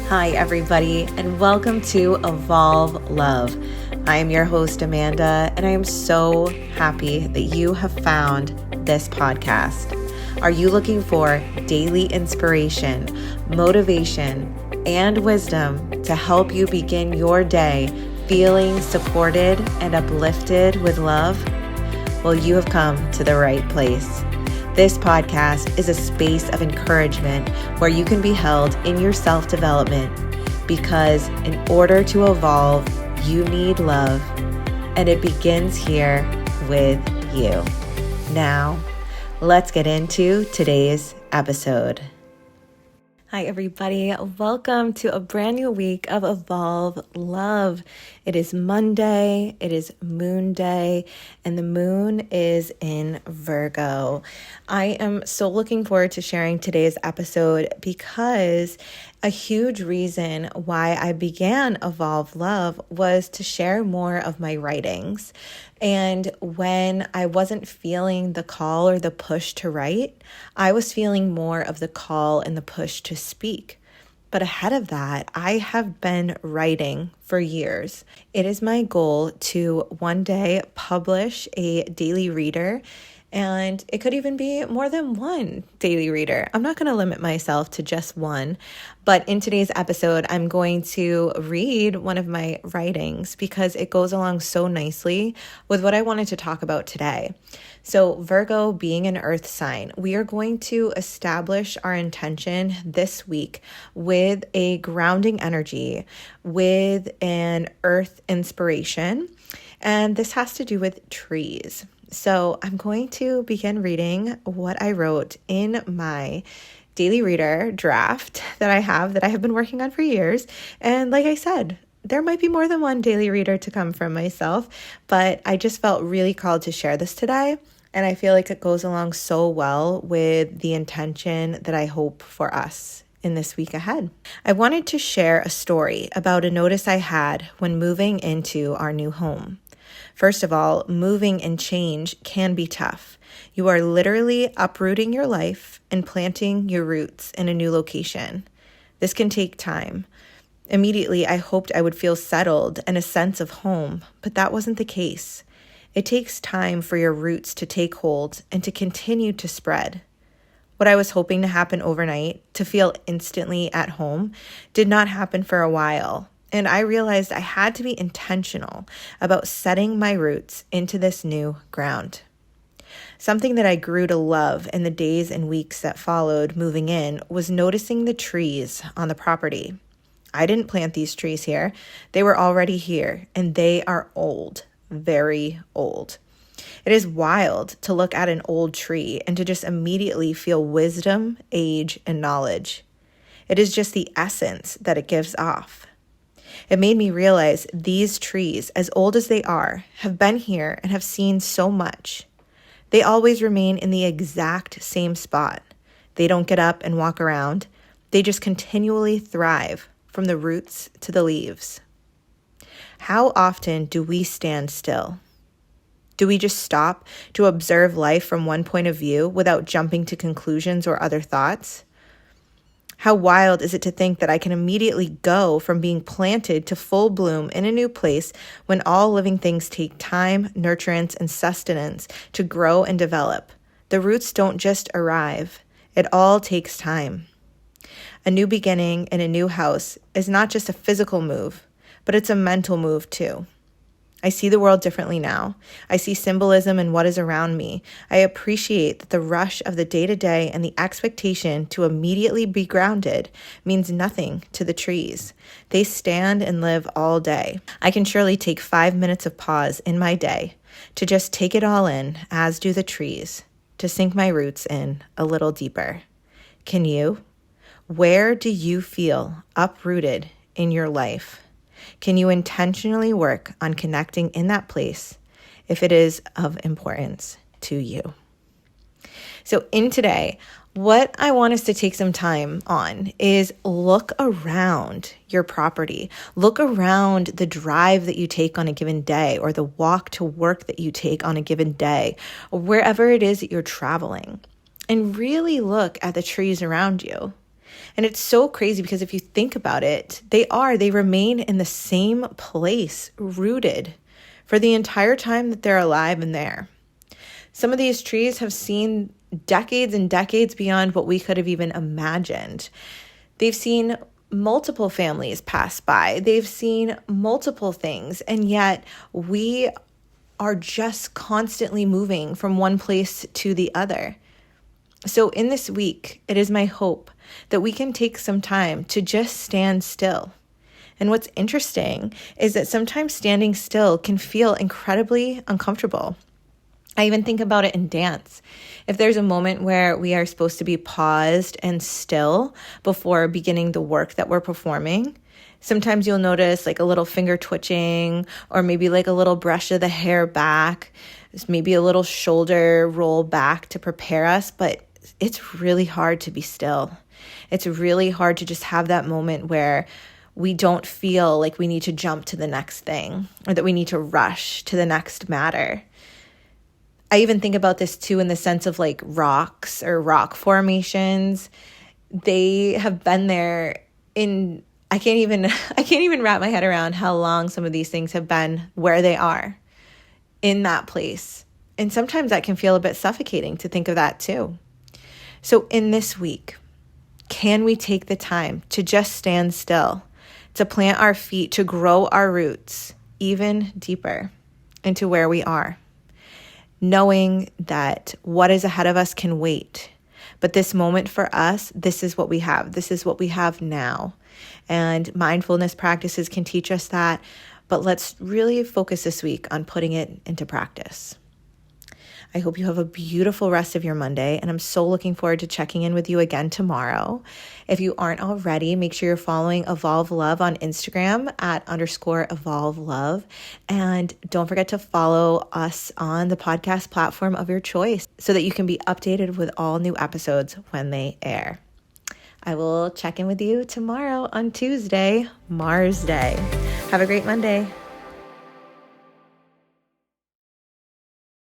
Hi, everybody, and welcome to Evolve Love. I am your host, Amanda, and I am so happy that you have found this podcast. Are you looking for daily inspiration, motivation, and wisdom to help you begin your day feeling supported and uplifted with love? Well, you have come to the right place. This podcast is a space of encouragement where you can be held in your self-development because in order to evolve, you need love, and it begins here with you. Now, let's get into today's episode. Hi, everybody. Welcome to a brand new week of Evolve Love. It is Monday, it is Moon Day, and the moon is in Virgo. I am so looking forward to sharing today's episode because a huge reason why I began Evolve Love was to share more of my writings. And when I wasn't feeling the call or the push to write, I was feeling more of the call and the push to speak. But ahead of that, I have been writing for years. It is my goal to one day publish a daily reader, and it could even be more than one daily reader. I'm not going to limit myself to just one, but in today's episode, I'm going to read one of my writings because it goes along so nicely with what I wanted to talk about today. So Virgo being an earth sign, we are going to establish our intention this week with a grounding energy, with an earth inspiration, and this has to do with trees. So I'm going to begin reading what I wrote in my daily reader draft that I have been working on for years. And like I said, there might be more than one daily reader to come from myself, but I just felt really called to share this today. And I feel like it goes along so well with the intention that I hope for us in this week ahead. I wanted to share a story about a notice I had when moving into our new home. First of all, moving and change can be tough. You are literally uprooting your life and planting your roots in a new location. This can take time. Immediately, I hoped I would feel settled and a sense of home, but that wasn't the case. It takes time for your roots to take hold and to continue to spread. What I was hoping to happen overnight, to feel instantly at home, did not happen for a while. And I realized I had to be intentional about setting my roots into this new ground. Something that I grew to love in the days and weeks that followed moving in was noticing the trees on the property. I didn't plant these trees here. They were already here, and they are old, very old. It is wild to look at an old tree and to just immediately feel wisdom, age, and knowledge. It is just the essence that it gives off. It made me realize these trees, as old as they are, have been here and have seen so much. They always remain in the exact same spot. They don't get up and walk around. They just continually thrive from the roots to the leaves. How often do we stand still? Do we just stop to observe life from one point of view without jumping to conclusions or other thoughts? How wild is it to think that I can immediately go from being planted to full bloom in a new place when all living things take time, nurturance, and sustenance to grow and develop? The roots don't just arrive. It all takes time. A new beginning in a new house is not just a physical move, but it's a mental move too. I see the world differently now. I see symbolism in what is around me. I appreciate that the rush of the day-to-day and the expectation to immediately be grounded means nothing to the trees. They stand and live all day. I can surely take 5 minutes of pause in my day to just take it all in, as do the trees, to sink my roots in a little deeper. Can you? Where do you feel uprooted in your life? Can you intentionally work on connecting in that place if it is of importance to you? So in today, what I want us to take some time on is look around your property. Look around the drive that you take on a given day, or the walk to work that you take on a given day, or wherever it is that you're traveling, and really look at the trees around you. And it's so crazy because if you think about it, they remain in the same place, rooted for the entire time that they're alive and there. Some of these trees have seen decades and decades beyond what we could have even imagined. They've seen multiple families pass by. They've seen multiple things, and yet we are just constantly moving from one place to the other. So in this week, it is my hope that we can take some time to just stand still. And what's interesting is that sometimes standing still can feel incredibly uncomfortable. I even think about it in dance. If there's a moment where we are supposed to be paused and still before beginning the work that we're performing, sometimes you'll notice like a little finger twitching, or maybe like a little brush of the hair back, maybe a little shoulder roll back to prepare us, but it's really hard to be still. It's really hard to just have that moment where we don't feel like we need to jump to the next thing or that we need to rush to the next matter. I even think about this too in the sense of like rocks or rock formations. They have been there in, I can't even wrap my head around how long some of these things have been where they are in that place. And sometimes that can feel a bit suffocating to think of that too. So in this week, can we take the time to just stand still, to plant our feet, to grow our roots even deeper into where we are? Knowing that what is ahead of us can wait. But this moment for us, this is what we have. This is what we have now. And mindfulness practices can teach us that. But let's really focus this week on putting it into practice. I hope you have a beautiful rest of your Monday, and I'm so looking forward to checking in with you again tomorrow. If you aren't already, make sure you're following Evolve Love on Instagram @_Evolve Love. And don't forget to follow us on the podcast platform of your choice so that you can be updated with all new episodes when they air. I will check in with you tomorrow on Tuesday, Mars Day. Have a great Monday.